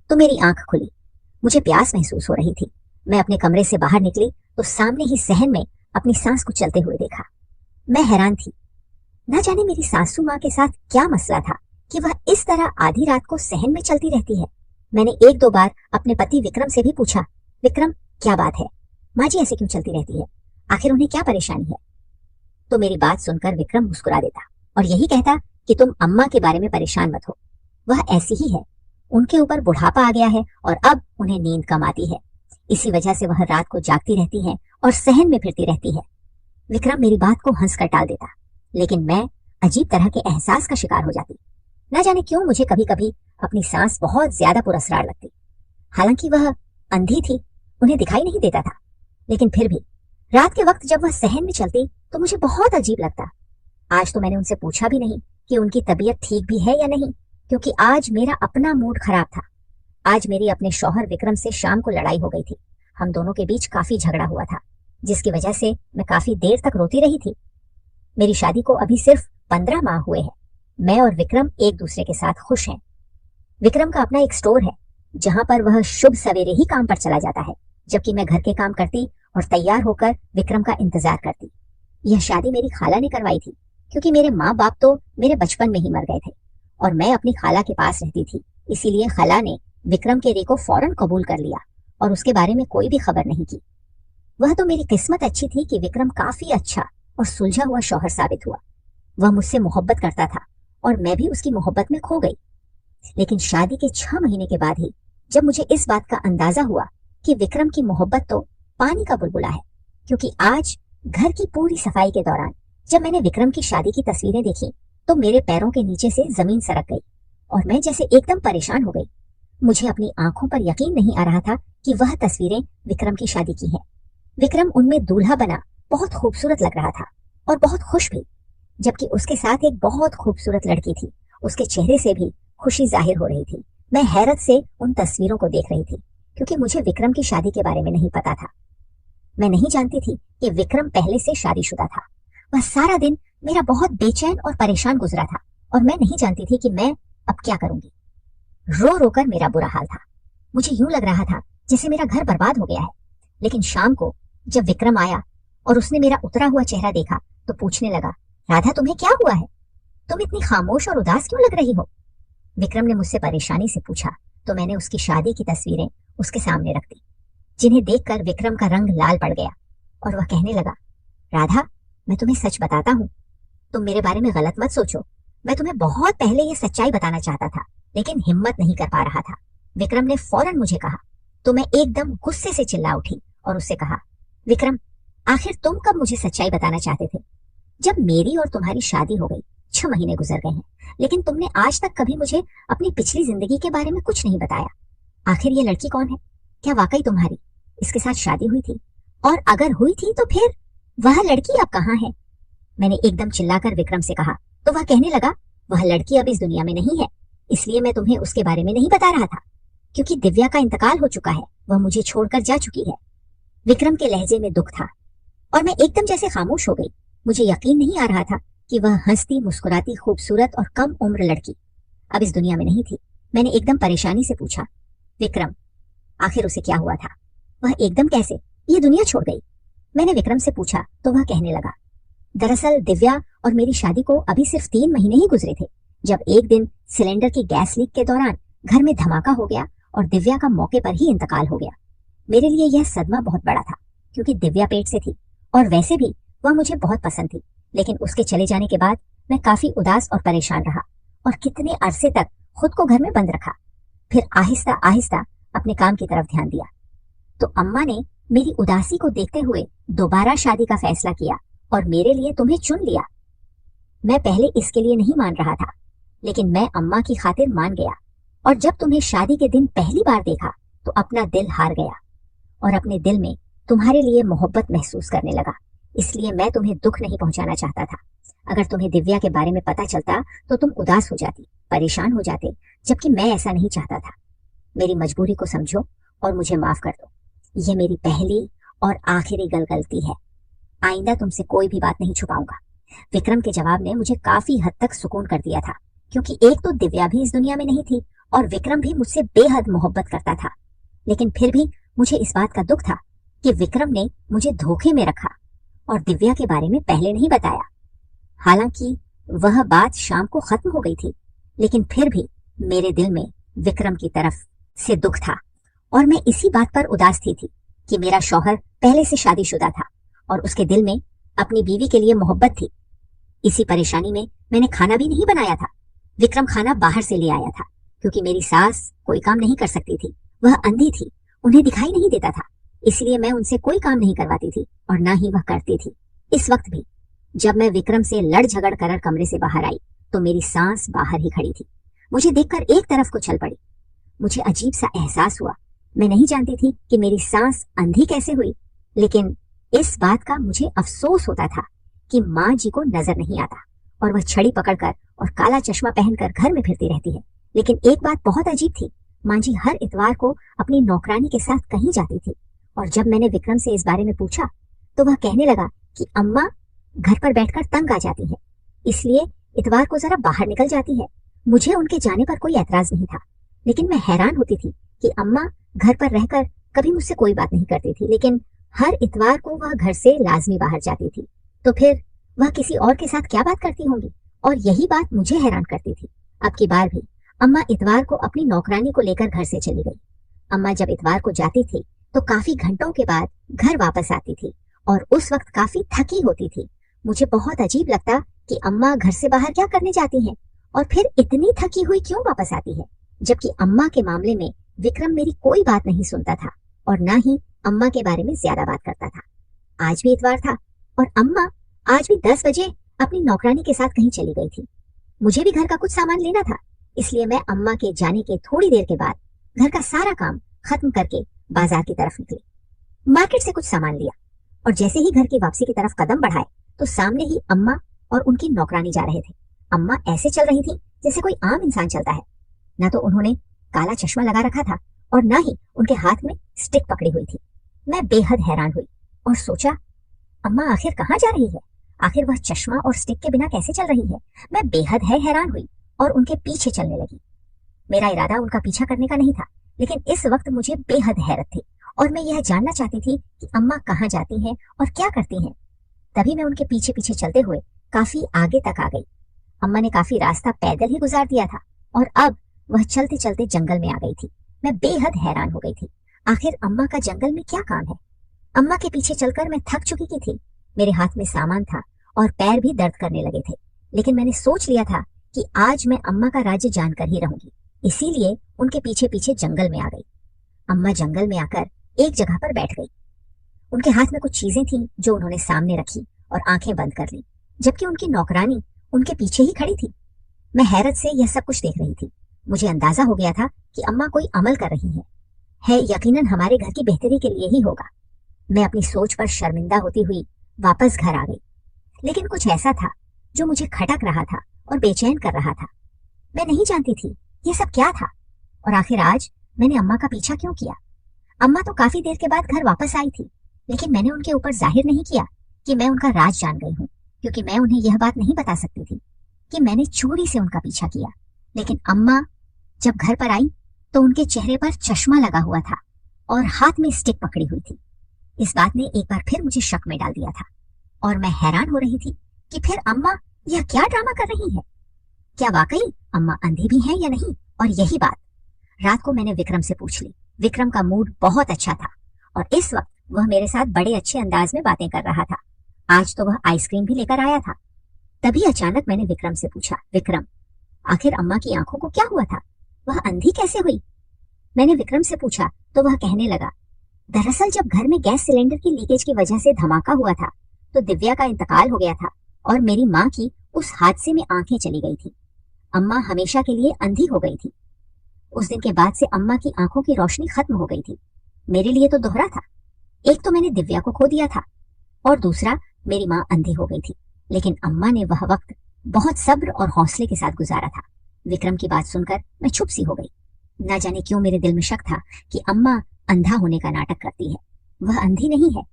तो मेरी आंख खुली। मुझे प्यास महसूस हो रही थी। मैं अपने कमरे से बाहर निकली तो सामने ही सहन में अपनी सांस को चलते हुए देखा। मैं हैरान थी। न जाने मेरी सासू माँ के साथ क्या मसला था कि वह इस तरह आधी रात को सहन में चलती रहती है। मैंने एक दो बार अपने पति विक्रम से भी पूछा, विक्रम क्या बात है, माँ जी ऐसे क्यों चलती रहती है, आखिर उन्हें क्या परेशानी है। तो मेरी बात सुनकर विक्रम मुस्कुरा देता और यही कहता कि तुम अम्मा के बारे में परेशान मत हो, वह ऐसी ही है, उनके ऊपर बुढ़ापा आ गया है और अब उन्हें नींद कम आती है, इसी वजह से वह रात को जागती रहती है और सहन में फिरती रहती है। विक्रम मेरी बात को हंसकर टाल देता, लेकिन मैं अजीब तरह के एहसास का शिकार हो जाती। न जाने क्यों मुझे कभी कभी अपनी सांस बहुत ज्यादा पुरस्कार लगती। हालांकि वह अंधी थी, उन्हें दिखाई नहीं देता था, लेकिन फिर भी रात के वक्त जब वह सहन में चलती तो मुझे बहुत अजीब लगता। आज तो मैंने उनसे पूछा भी नहीं कि उनकी तबीयत ठीक भी है या नहीं, क्योंकि आज मेरा अपना मूड खराब था। आज मेरी अपने शौहर विक्रम से शाम को लड़ाई हो गई थी। हम दोनों के बीच काफी झगड़ा हुआ था, जिसकी वजह से मैं काफी देर तक रोती रही थी। मेरी शादी को अभी सिर्फ 15 माह हुए हैं। मैं और विक्रम एक दूसरे के साथ खुश हैं। विक्रम का अपना एक स्टोर है, जहां पर वह शुभ सवेरे ही काम पर चला जाता है, जबकि मैं घर के काम करती और तैयार होकर विक्रम का इंतजार करती। यह शादी मेरी खाला ने करवाई थी, क्योंकि मेरे माँ बाप तो मेरे बचपन में ही मर गए थे और मैं अपनी खाला के पास रहती थी। इसीलिए खाला ने विक्रम के रे को फौरन कबूल कर लिया और उसके बारे में कोई भी खबर नहीं की। वह तो मेरी किस्मत अच्छी थी कि विक्रम काफी अच्छा और सुलझा हुआ शौहर साबित हुआ। वह मुझसे मोहब्बत करता था और मैं भी उसकी मोहब्बत में खो गई। लेकिन शादी के 6 महीने के बाद ही जब मुझे इस बात का अंदाजा हुआ कि विक्रम की मोहब्बत तो पानी का बुलबुला है, क्योंकि आज घर की पूरी सफाई के दौरान जब मैंने विक्रम की शादी की तस्वीरें देखी तो मेरे पैरों के नीचे से जमीन सरक गई और मैं जैसे एकदम परेशान हो गई। मुझे अपनी आंखों पर यकीन नहीं आ रहा था कि वह तस्वीरें विक्रम की शादी की हैं। विक्रम उनमें दूल्हा बना बहुत खूबसूरत लग रहा था और बहुत खुश भी, जबकि उसके साथ एक बहुत खूबसूरत लड़की थी। उसके चेहरे से भी खुशी जाहिर हो रही थी। मैं हैरत से उन तस्वीरों को देख रही थी, क्योंकि मुझे विक्रम की शादी के बारे में नहीं पता था। मैं नहीं जानती थी कि विक्रम पहले से शादीशुदा था। वह सारा दिन मेरा बहुत बेचैन और परेशान गुजरा था और मैं नहीं जानती थी कि मैं अब क्या करूंगी। रो रो कर मेरा बुरा हाल था। मुझे यूं लग रहा था जैसे मेरा घर बर्बाद हो गया है। लेकिन शाम को जब विक्रम आया और उसने मेरा उतरा हुआ चेहरा देखा तो पूछने लगा, राधा तुम्हें क्या हुआ है, तुम इतनी खामोश और उदास क्यों लग रही हो। विक्रम ने मुझसे परेशानी से पूछा तो मैंने उसकी शादी की तस्वीरें उसके सामने रख दी, जिन्हें देखकर विक्रम का रंग लाल पड़ गया और वह कहने लगा, राधा मैं तुम्हें सच बताता हूँ, तुम मेरे बारे में गलत मत सोचो। मैं तुम्हें बहुत पहले ये सच्चाई बताना चाहता था, लेकिन हिम्मत नहीं कर पा रहा था। विक्रम ने फौरन मुझे कहा तो मैं एकदम गुस्से से चिल्ला उठी और उससे कहा, विक्रम आखिर तुम कब मुझे सच्चाई बताना चाहते थे। जब मेरी और तुम्हारी शादी हो गई 6 महीने गुजर गए हैं, लेकिन तुमने आज तक कभी मुझे अपनी पिछली जिंदगी के बारे में कुछ नहीं बताया। आखिर ये लड़की कौन है, क्या वाकई तुम्हारी इसके साथ शादी हुई थी, और अगर हुई थी तो फिर वह लड़की अब कहाँ है। मैंने एकदम चिल्लाकर विक्रम से कहा तो वह कहने लगा, वह लड़की अब इस दुनिया में नहीं है, इसलिए मैं तुम्हें उसके बारे में नहीं बता रहा था, क्योंकि दिव्या का इंतकाल हो चुका है, वह मुझे छोड़कर जा चुकी है। विक्रम के लहजे में दुख था और मैं एकदम जैसे खामोश हो गई। मुझे यकीन नहीं आ रहा था कि वह हंसती मुस्कुराती खूबसूरत और कम उम्र लड़की अब इस दुनिया में नहीं थी। मैंने एकदम परेशानी से पूछा, विक्रम आखिर उसे क्या हुआ था, वह एकदम कैसे ये दुनिया छोड़ गई। मैंने विक्रम से पूछा तो वह कहने लगा, दरअसल दिव्या और मेरी शादी को अभी सिर्फ 3 महीने ही गुजरे थे, जब एक दिन सिलेंडर की गैस लीक के दौरान घर में धमाका हो गया और दिव्या का मौके पर ही इंतकाल हो गया। मेरे लिए यह सदमा बहुत बड़ा था, क्योंकि दिव्या पेट से थी और वैसे भी वह मुझे बहुत पसंद थी। लेकिन उसके चले जाने के बाद मैं काफी उदास और परेशान रहा और कितने अरसे तक खुद को घर में बंद रखा। फिर आहिस्ता आहिस्ता अपने काम की तरफ ध्यान दिया तो अम्मा ने मेरी उदासी को देखते हुए दोबारा शादी का फैसला किया और मेरे लिए तुम्हें चुन लिया। मैं पहले इसके लिए नहीं मान रहा था, लेकिन मैं अम्मा की खातिर मान गया और जब तुम्हें शादी के दिन पहली बार देखा तो अपना दिल हार गया और अपने दिल में तुम्हारे लिए मोहब्बत महसूस करने लगा। इसलिए मैं तुम्हें दुख नहीं पहुंचाना चाहता था। अगर तुम्हें दिव्या के बारे में पता चलता तो तुम उदास हो जाती, परेशान हो जाते, जबकि मैं ऐसा नहीं चाहता था। मेरी मजबूरी को समझो और मुझे माफ कर दो। यह मेरी पहली और आखिरी गलती है। आइंदा तुमसे कोई भी बात नहीं छुपाऊंगा। विक्रम के जवाब ने मुझे काफी हद तक सुकून कर दिया था, क्योंकि एक तो दिव्या भी इस दुनिया में नहीं थी और विक्रम भी मुझसे बेहद मोहब्बत करता था। लेकिन फिर भी मुझे इस बात का दुख था कि विक्रम ने मुझे धोखे में रखा और दिव्या के बारे में पहले नहीं बताया। हालांकि वह बात शाम को खत्म हो गई थी, लेकिन फिर भी मेरे दिल में विक्रम की तरफ से दुख था और मैं इसी बात पर उदास थी कि मेरा शौहर पहले से शादीशुदा था और उसके दिल में अपनी बीवी के लिए मोहब्बत थी। इसी परेशानी में मैंने खाना भी नहीं बनाया था। विक्रम खाना बाहर से ले आया था क्योंकि मेरी सास कोई काम नहीं कर सकती थी। वह अंधी थी, उन्हें दिखाई नहीं देता था, इसलिए मैं उनसे कोई काम नहीं करवाती थी और ना ही वह करती थी। इस वक्त भी जब मैं विक्रम से लड़ झगड़ कर कमरे से बाहर आई तो मेरी सांस बाहर ही खड़ी थी। मुझे देखकर एक तरफ को चल पड़ी। मुझे अजीब सा एहसास हुआ। मैं नहीं जानती थी कि मेरी सांस अंधी कैसे हुई, लेकिन इस बात का मुझे अफसोस होता था कि माँ जी को नजर नहीं आता और वह छड़ी पकड़कर और काला चश्मा पहनकर घर में फिरती रहती है। लेकिन एक बात बहुत अजीब थी, माँ जी हर इतवार को अपनी नौकरानी के साथ कहीं जाती थी और जब मैंने विक्रम से इस बारे में पूछा तो वह कहने लगा कि अम्मा घर पर बैठकर तंग आ जाती है, इसलिए इतवार को जरा बाहर निकल जाती है। मुझे उनके जाने पर कोई ऐतराज नहीं था, लेकिन मैं हैरान होती थी कि अम्मा घर पर रहकर कभी मुझसे कोई बात नहीं करती थी, लेकिन हर इतवार को वह घर से लाजमी बाहर जाती थी। तो फिर वह किसी और के साथ क्या बात करती होंगी, और यही बात मुझे हैरान करती थी। अब की बार भी अम्मा इतवार को अपनी नौकरानी को लेकर घर से चली गई। अम्मा जब इतवार को जाती थी तो काफी घंटों के बाद घर वापस आती थी और उस वक्त काफी थकी होती थी। मुझे बहुत अजीब लगता कि अम्मा घर से बाहर क्या करने जाती हैं और फिर इतनी थकी हुई क्यों वापस आती है, जबकि अम्मा के मामले में विक्रम मेरी कोई बात नहीं सुनता था और ना ही अम्मा के बारे में ज्यादा बात करता था। आज भी इतवार था और अम्मा आज भी 10 बजे अपनी नौकरानी के साथ कहीं चली गई थी। मुझे भी घर का कुछ सामान लेना था, इसलिए मैं अम्मा के जाने के थोड़ी देर के बाद घर का सारा काम खत्म करके बाजार की तरफ निकली। मार्केट से कुछ सामान लिया और जैसे ही घर की वापसी की तरफ कदम बढ़ाए तो सामने ही अम्मा और उनकी नौकरानी जा रहे थे। अम्मा ऐसे चल रही थी जैसे कोई आम इंसान चलता है। ना तो उन्होंने काला चश्मा लगा रखा था और ना ही उनके हाथ में स्टिक पकड़ी हुई थी। मैं बेहद हैरान हुई और सोचा, अम्मा आखिर कहाँ जा रही है? आखिर वह चश्मा और स्टिक के बिना कैसे चल रही है? मैं बेहद हैरान हुई और उनके पीछे चलने लगी। मेरा इरादा उनका पीछा करने का नहीं था, लेकिन इस वक्त मुझे बेहद हैरत थी और मैं यह जानना चाहती थी कि अम्मा कहाँ जाती हैं और क्या करती हैं। तभी मैं उनके पीछे पीछे चलते हुए काफी आगे तक आ गई। अम्मा ने काफी रास्ता पैदल ही गुजार दिया था और अब वह चलते चलते जंगल में आ गई थी। मैं बेहद हैरान हो गई थी। आखिर अम्मा का जंगल में क्या काम है? अम्मा के पीछे चलकर मैं थक चुकी की थी। मेरे हाथ में सामान था और पैर भी दर्द करने लगे थे, लेकिन मैंने सोच लिया था कि आज मैं अम्मा का राज्य जानकर ही रहूंगी, इसीलिए उनके पीछे पीछे जंगल में आ गई। अम्मा जंगल में आकर एक जगह पर बैठ गई। उनके हाथ में कुछ चीजें थी जो उन्होंने सामने रखी और आंखें बंद कर ली, जबकि उनकी नौकरानी उनके पीछे ही खड़ी थी। मैं हैरत से यह सब कुछ देख रही थी। मुझे अंदाजा हो गया था कि अम्मा कोई अमल कर रही है यकीनन हमारे घर की बेहतरी के लिए ही होगा। मैं अपनी सोच पर शर्मिंदा होती हुई वापस घर आ गई, लेकिन कुछ ऐसा था जो मुझे खटक रहा था और बेचैन कर रहा था। मैं नहीं जानती थी ये सब क्या था और आखिर आज मैंने अम्मा का पीछा क्यों किया। अम्मा तो काफी देर के बाद घर वापस आई थी, लेकिन मैंने उनके ऊपर जाहिर नहीं किया कि मैं उनका राज जान गई हूँ, क्योंकि मैं उन्हें यह बात नहीं बता सकती थी कि मैंने चोरी से उनका पीछा किया। लेकिन अम्मा जब घर पर आई तो उनके चेहरे पर चश्मा लगा हुआ था और हाथ में स्टिक पकड़ी हुई थी। इस बात ने एक बार फिर मुझे शक में डाल दिया था और मैं हैरान हो रही थी कि फिर अम्मा यह क्या ड्रामा कर रही है। क्या वाकई अम्मा अंधी भी हैं या नहीं? और यही बात रात को मैंने विक्रम से पूछ ली। विक्रम का मूड बहुत अच्छा था और इस वक्त वह मेरे साथ बड़े अच्छे अंदाज में बातें कर रहा था। आज तो वह आइसक्रीम भी लेकर आया था। तभी अचानक मैंने विक्रम से पूछा, विक्रम आखिर अम्मा की आंखों को क्या हुआ था? वह अंधी कैसे हुई? मैंने विक्रम से पूछा तो वह कहने लगा, दरअसल जब घर में गैस सिलेंडर की लीकेज की वजह से धमाका हुआ था तो दिव्या का इंतकाल हो गया था और मेरी माँ की उस हादसे में आंखें चली गई थी। अम्मा हमेशा के लिए अंधी हो गई थी। उस दिन के बाद से अम्मा की आंखों की रोशनी खत्म हो गई थी। मेरे लिए तो दोहरा था, एक तो मैंने दिव्या को खो दिया था और दूसरा मेरी माँ अंधी हो गई थी। लेकिन अम्मा ने वह वक्त बहुत सब्र और हौसले के साथ गुजारा था। विक्रम की बात सुनकर मैं चुप सी हो गई। न जाने क्यों मेरे दिल में शक था कि अम्मा अंधा होने का नाटक करती है। वह अंधी नहीं है,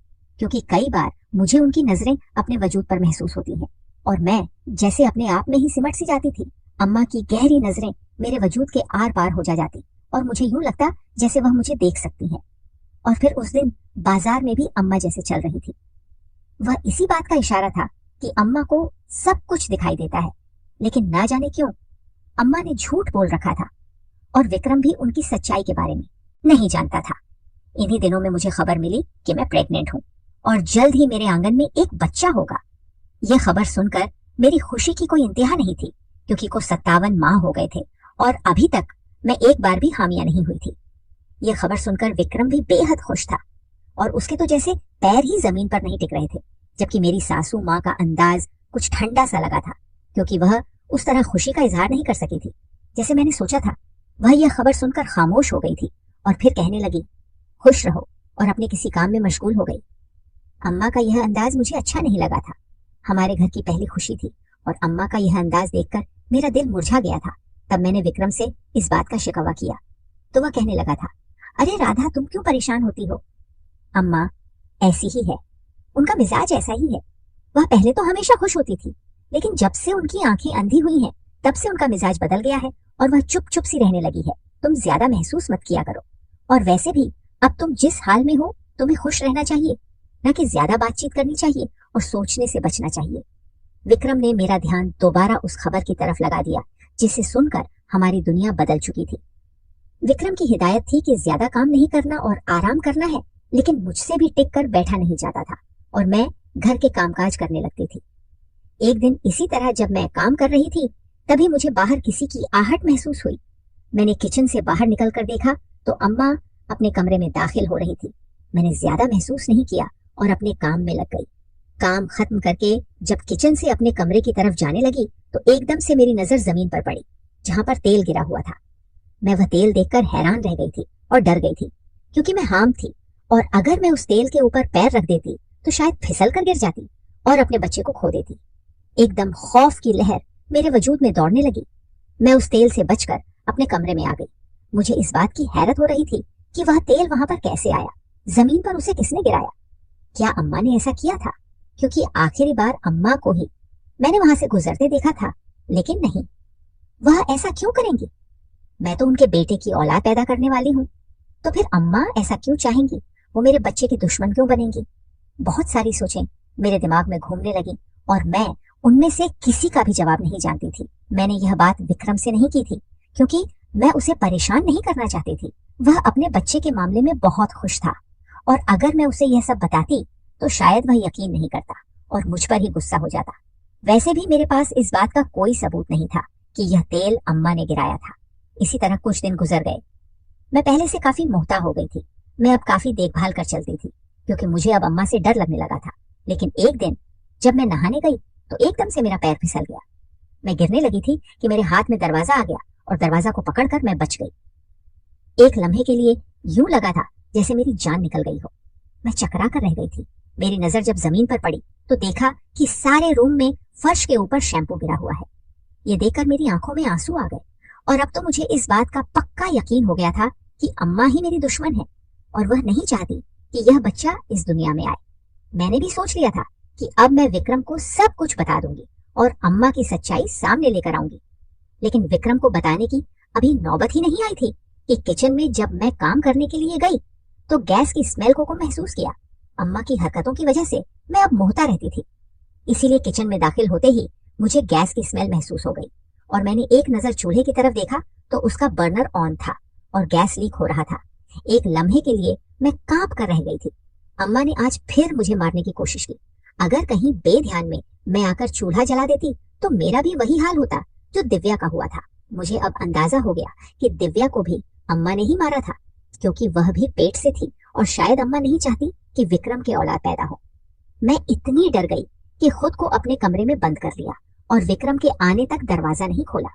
क्योंकि कई बार मुझे उनकी नजरें अपने वजूद पर महसूस होती हैं और मैं जैसे अपने आप में ही सिमट सी जाती थी। अम्मा की गहरी नजरें मेरे वजूद के आर पार हो जाती और मुझे यूं लगता जैसे वह मुझे देख सकती है। और फिर उस दिन बाजार में भी अम्मा जैसे चल रही थी। वह इसी बात का इशारा था कि अम्मा को सब कुछ दिखाई देता है, लेकिन ना जाने क्यों अम्मा ने झूठ बोल रखा था और विक्रम भी उनकी सच्चाई के बारे में नहीं जानता था। इन्हीं दिनों में मुझे खबर मिली कि मैं प्रेग्नेंट हूँ और जल्द ही मेरे आंगन में एक बच्चा होगा। यह खबर सुनकर मेरी खुशी की कोई इंतहा नहीं थी, क्योंकि को 57 माह हो गए थे और अभी तक मैं एक बार भी हामिया नहीं हुई थी। यह खबर सुनकर विक्रम भी बेहद खुश था और उसके तो जैसे पैर ही जमीन पर नहीं टिक रहे थे, जबकि मेरी सासू माँ का अंदाज कुछ ठंडा सा लगा था, क्योंकि वह उस तरह खुशी का इजहार नहीं कर सकी थी जैसे मैंने सोचा था। वह यह खबर सुनकर खामोश हो गई थी और फिर कहने लगी, खुश रहो, और अपने किसी काम में मशगूल हो गई। अम्मा का यह अंदाज मुझे अच्छा नहीं लगा था। हमारे घर की पहली खुशी थी और अम्मा का यह अंदाज देखकर मेरा दिल मुरझा गया था। तब मैंने विक्रम से इस बात का शिकवा किया तो वह कहने लगा था, अरे राधा, तुम क्यों परेशान होती हो? अम्मा ऐसी ही है, उनका मिजाज ऐसा ही है। वह पहले तो हमेशा खुश होती थी, लेकिन जब से उनकी आंखें अंधी हुई हैं, तब से उनका मिजाज बदल गया है और वह चुप चुप सी रहने लगी है। तुम ज्यादा महसूस मत किया करो, और वैसे भी अब तुम जिस हाल में हो तुम्हें खुश रहना चाहिए, न कि ज्यादा बातचीत करनी चाहिए और सोचने से बचना चाहिए। विक्रम ने मेरा ध्यान दोबारा उस खबर की तरफ लगा दिया जिसे सुनकर हमारी दुनिया बदल चुकी थी। विक्रम की हिदायत थी कि ज्यादा काम नहीं करना और आराम करना है, लेकिन मुझसे भी टिक कर बैठा नहीं जाता था और मैं घर के कामकाज करने लगती थी। एक दिन इसी तरह जब मैं काम कर रही थी, तभी मुझे बाहर किसी की आहट महसूस हुई। मैंने किचन से बाहर निकलकर देखा तो अम्मा अपने कमरे में दाखिल हो रही थी। मैंने ज्यादा महसूस नहीं किया और अपने काम में लग गई। काम खत्म करके जब किचन से अपने कमरे की तरफ जाने लगी तो एकदम से मेरी नजर जमीन पर पड़ी, जहां पर तेल गिरा हुआ था। मैं वह तेल देखकर हैरान रह गई थी और डर गई थी, क्योंकि मैं हाम थी और अगर मैं उस तेल के ऊपर पैर रख देती तो शायद फिसल कर गिर जाती और अपने बच्चे को खो देती। एकदम खौफ की लहर मेरे वजूद में दौड़ने लगी। मैं उस तेल से बचकर अपने कमरे में आ गई। मुझे इस बात की हैरत हो रही थी कि वह तेल वहां पर कैसे आया, जमीन पर उसे किसने गिराया? क्या अम्मा ने ऐसा किया था? क्योंकि आखिरी बार अम्मा को ही मैंने वहां से गुजरते देखा था, लेकिन नहीं, वह ऐसा क्यों करेंगी? मैं तो उनके बेटे की औलाद पैदा करने वाली हूँ, तो फिर अम्मा ऐसा क्यों चाहेंगी? वो मेरे बच्चे की दुश्मन क्यों बनेंगी? बहुत सारी सोचें मेरे दिमाग में घूमने लगी और मैं उनमें से किसी का भी जवाब नहीं जानती थी। मैंने यह बात विक्रम से नहीं की थी, क्योंकि मैं उसे परेशान नहीं करना चाहती थी। वह अपने बच्चे के मामले में बहुत खुश था और अगर मैं उसे यह सब बताती तो शायद वह यकीन नहीं करता और मुझ पर ही गुस्सा हो जाता। वैसे भी मेरे पास इस बात का कोई सबूत नहीं था कि यह तेल अम्मा ने गिराया था। इसी तरह कुछ दिन गुजर गए। मैं पहले से काफी मोहता हो गई थी। मैं अब काफी देखभाल कर चलती थी, क्योंकि मुझे अब अम्मा से डर लगने लगा था। लेकिन एक दिन जब मैं नहाने गई तो एकदम से मेरा पैर फिसल गया। मैं गिरने लगी थी कि मेरे हाथ में दरवाजा आ गया और दरवाजा को पकड़कर मैं बच गई। एक लम्हे के लिए यूं लगा था जैसे मेरी जान निकल गई हो। मैं चकरा कर रह गई थी। मेरी नजर जब जमीन पर पड़ी तो देखा कि सारे रूम में फर्श के ऊपर शैम्पू गिरा हुआ है। ये देखकर मेरी आंखों में आंसू आ गए और अब तो मुझे इस बात का पक्का यकीन हो गया था कि अम्मा ही मेरी दुश्मन है और वह नहीं चाहती कि यह बच्चा इस दुनिया में आए। मैंने भी सोच लिया था कि अब मैं विक्रम को सब कुछ बता दूंगी और अम्मा की सच्चाई सामने लेकर आऊंगी। लेकिन विक्रम को बताने की अभी नौबत ही नहीं आई थी कि किचन में जब मैं काम करने के लिए गई तो गैस की स्मेल को महसूस किया। अम्मा की हरकतों की वजह से मैं अब मोहता रहती थी, इसीलिए किचन में दाखिल होते ही मुझे गैस की स्मेल महसूस हो गई और मैंने एक नजर चूल्हे की तरफ देखा तो उसका बर्नर ऑन था और गैस लीक हो रहा था। एक लम्हे के लिए मैं कांप कर रह गई थी। अम्मा ने आज फिर मुझे मारने की कोशिश की। अगर कहीं बेध्यान में मैं आकर चूल्हा जला देती तो मेरा भी वही हाल होता जो दिव्या का हुआ था। मुझे अब अंदाजा हो गया कि दिव्या को भी अम्मा ने ही मारा था, क्योंकि वह भी पेट से थी और शायद अम्मा नहीं चाहती कि विक्रम के औलाद पैदा हो। मैं इतनी डर गई कि खुद को अपने कमरे में बंद कर लिया और विक्रम के आने तक दरवाजा नहीं खोला।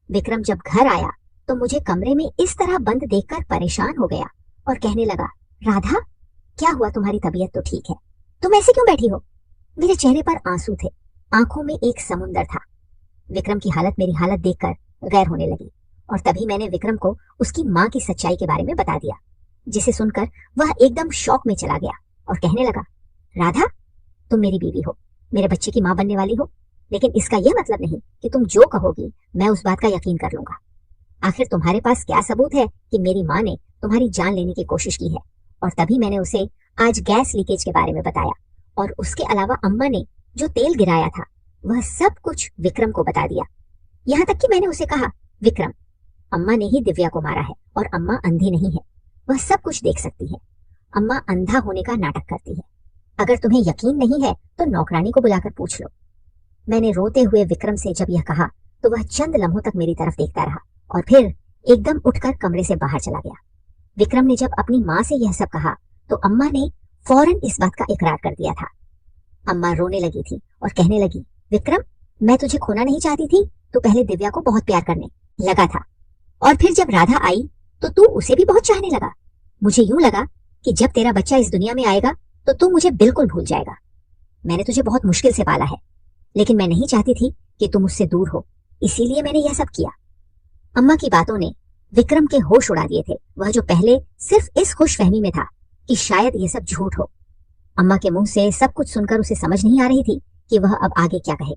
विक्रम जब घर आया तो मुझे कमरे में इस तरह बंद देखकर परेशान हो गया और कहने लगा, राधा, क्या हुआ? तुम्हारी तबीयत तो ठीक है, तुम ऐसे क्यों बैठी हो? मेरे चेहरे पर आंसू थे, आंखों में एक समुंदर था। विक्रम की हालत मेरी हालत देखकर गैर होने लगी और तभी मैंने विक्रम को उसकी माँ की सच्चाई के बारे में बता दिया, जिसे सुनकर वह एकदम शौक में चला गया और कहने लगा, राधा, तुम मेरी बीवी हो, मेरे बच्चे की माँ बनने वाली हो। लेकिन इसका यह मतलब नहीं कि तुम जो कहोगी मैं उस बात का यकीन कर लूंगा। आखिर तुम्हारे पास क्या सबूत है कि मेरी माँ ने तुम्हारी जान लेने की कोशिश की है? और तभी मैंने उसे आज गैस लीकेज के बारे में बताया, और उसके अलावा अम्मा ने जो तेल गिराया था वह सब कुछ विक्रम को बता दिया। यहाँ तक कि मैंने उसे कहा, विक्रम, अम्मा ने ही दिव्या को मारा है और अम्मा अंधी नहीं है, वह सब कुछ देख सकती है। अम्मा अंधा होने का नाटक करती है। अगर तुम्हें यकीन नहीं है तो नौकरानी को बुलाकर पूछ लो। मैंने रोते हुए विक्रम से जब यह कहा तो वह चंद लम्हों तक मेरी तरफ देखता रहा और फिर एकदम उठकर कमरे से बाहर चला गया। विक्रम ने जब अपनी माँ से यह सब कहा तो अम्मा ने फौरन इस बात का इकरार कर दिया था। अम्मा रोने लगी थी और कहने लगी, विक्रम, मैं तुझे खोना नहीं चाहती थी, तू पहले दिव्या को बहुत प्यार करने लगा था, और फिर जब राधा आई तो तू उसे भी बहुत चाहने लगा। मुझे यूं लगा कि जब तेरा बच्चा इस दुनिया में आएगा तो तू मुझे बिल्कुल भूल जाएगा। मैंने तुझे बहुत मुश्किल से पाला है, लेकिन मैं नहीं चाहती थी कि तुम मुझसे दूर हो, इसीलिए मैंने यह सब किया। अम्मा की बातों ने विक्रम के होश उड़ा दिए थे, वह जो पहले सिर्फ इस खुशफहमी में था कि शायद यह सब झूठ हो। अम्मा के मुंह से सब कुछ सुनकर उसे समझ नहीं आ रही थी कि वह अब आगे क्या कहे,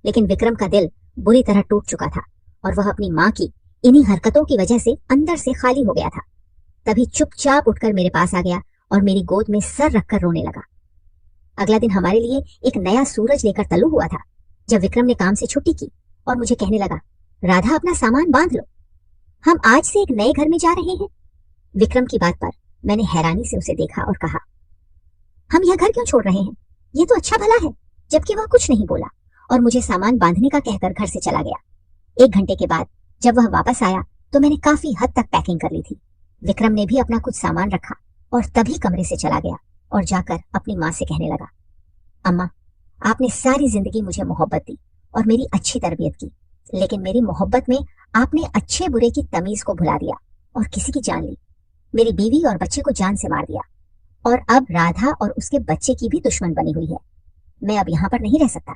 लेकिन विक्रम का दिल बुरी तरह टूट चुका था और वह अपनी माँ की इन्हीं हरकतों की वजह से अंदर से खाली हो गया था। तभी चुपचाप उठकर मेरे पास आ गया और मेरी गोद में सर रखकर रोने लगा। अगला दिन हमारे लिए एक नया सूरज लेकर तल्लू हुआ था जब विक्रम ने काम से छुट्टी की और मुझे कहने लगा, राधा, अपना सामान बांध लो, हम आज से एक नए घर में जा रहे हैं। विक्रम की बात पर मैंने हैरानी से उसे देखा और कहा, हम यह घर क्यों छोड़ रहे हैं? ये तो अच्छा भला है। जबकि वह कुछ नहीं बोला और मुझे सामान बांधने का कहकर घर से चला गया। 1 घंटे के बाद जब वह वापस आया तो मैंने काफी हद तक पैकिंग कर ली थी। विक्रम ने भी अपना कुछ सामान रखा और तभी कमरे से चला गया और जाकर अपनी माँ से कहने लगा, अम्मा, आपने सारी जिंदगी मुझे मोहब्बत दी और मेरी अच्छी तरबियत की, लेकिन मेरी मोहब्बत में आपने अच्छे बुरे की तमीज को भुला दिया और किसी की जान ली। मेरी बीवी और बच्चे को जान से मार दिया और अब राधा और उसके बच्चे की भी दुश्मन बनी हुई है। मैं अब यहाँ पर नहीं रह सकता,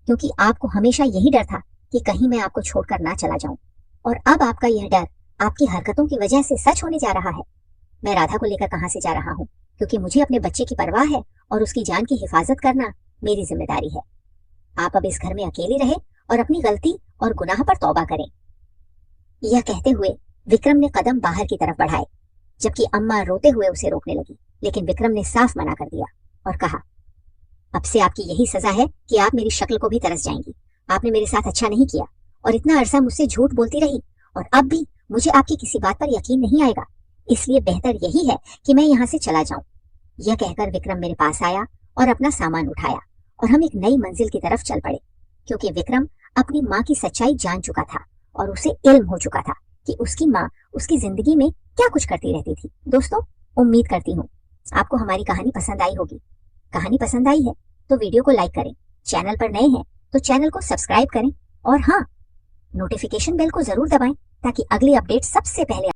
क्योंकि आपको हमेशा यही डर था कि कहीं मैं आपको छोड़कर ना चला जाऊं, और अब आपका यह डर आपकी हरकतों की वजह से सच होने जा रहा है। मैं राधा को लेकर कहां से जा रहा हूं, क्योंकि मुझे अपने बच्चे की परवाह है और उसकी जान की हिफाजत करना मेरी जिम्मेदारी है। आप अब इस घर में अकेले रहे और अपनी गलती और गुनाह पर तौबा करें। यह कहते हुए विक्रम ने कदम बाहर की तरफ बढ़ाए, जबकि अम्मा रोते हुए उसे रोकने लगी, लेकिन विक्रम ने साफ मना कर दिया और कहा, अब से आपकी यही सजा है कि आप मेरी शक्ल को भी तरस जाएंगी। आपने मेरे साथ अच्छा नहीं किया और इतना अरसा मुझसे झूठ बोलती रही, और अब भी मुझे आपकी किसी बात पर यकीन नहीं आएगा, इसलिए बेहतर यही है कि मैं यहाँ से चला जाऊं। यह कहकर विक्रम मेरे पास आया और अपना सामान उठाया और हम एक नई मंजिल की तरफ चल पड़े, क्योंकि विक्रम अपनी माँ की सच्चाई जान चुका था और उसे इल्म हो चुका था कि उसकी माँ उसकी जिंदगी में क्या कुछ करती रहती थी। दोस्तों, उम्मीद करती हूँ आपको हमारी कहानी पसंद आई होगी। कहानी पसंद आई है तो वीडियो को लाइक करें, चैनल पर नए हैं तो चैनल को सब्सक्राइब करें, और हाँ, नोटिफिकेशन बेल को जरूर दबाएं ताकि अगली अपडेट सबसे पहले